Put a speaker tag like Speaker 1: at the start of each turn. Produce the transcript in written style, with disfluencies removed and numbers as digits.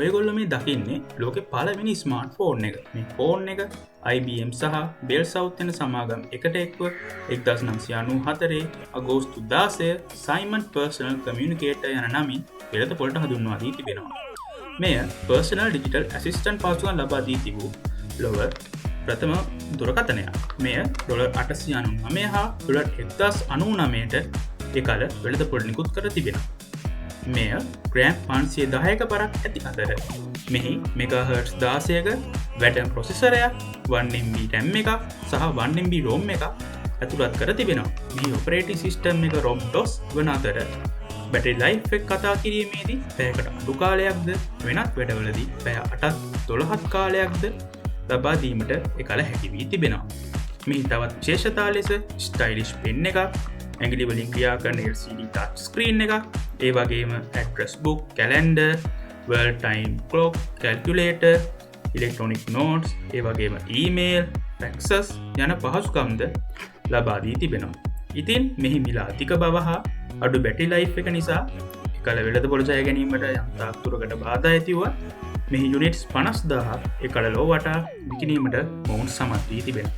Speaker 1: ඔයගොල්ල මේ දකින්නේ ලෝකෙ පළවෙනි ස්මාර්ට් ෆෝන් එක. මේ ෆෝන් එක IBM සහ බෙල් සවුත් වෙන සමාගම් එකට එක්ව 1994 අගෝස්තු 16 සයිමන් පර්සනල් කමියුනිකේටර් යන නමින් පෙරත පොළට හඳුන්වා දී තිබෙනවා. මෙය පර්සනල් ඩිජිටල් ඇසිස්ටන්ට් පහසුකම් ලබා දී තිබූ ලොව ප්‍රථම දුරකථනයක්. මෙය $899 හා $1099ට එකල වෙළඳපොළ නිකුත් කර තිබෙනවා. මෙය ග්‍රෑම් 510ක පරක් ඇති අතර මෙහි මෙගාහර්ට්ස් 16ක වැඩම් ප්‍රොසෙසරයක් 1MB RAM එක සහ 1MB ROM එක ඇතුළත් කර තිබෙනවා. මේ ඔපරේටිං සිස්ටම් එක ROM DOS වන අතර බැටරි ලයිෆ් එක කතා කිරීමේදී පැයකට අඩු කාලයක්ද වෙනත් වැඩවලදී පැය 8-12 කාලයක්ද ලබා දීමට එකල හැකි වී තිබෙනවා. මෙහි තවත් විශේෂතා ලෙස ස්ටයිලිෂ් පෙන් එකක්, ඇඟිලි වලින් ක්‍රියා කරන LCD touch screen එකක්, ඒ වගේම address book, calendar, world time clock, calculator, electronic notes, ඒ වගේම email, faxes යන පහසුකම්ද ලබා දී තිබෙනවා. ඉතින් මෙහි මිල අධික බව හා අඩු බැටරි ලයිෆ් එක නිසා එකල වෙළඳපොළ ජය ගැනීමට යම් තාක් දුරකට බාධා ඇතිවුවා. මෙහි යුනිට්ස් 50000 එකල ලෝ වටා විකිණීමට මොවුන් සමත් වී තිබෙනවා.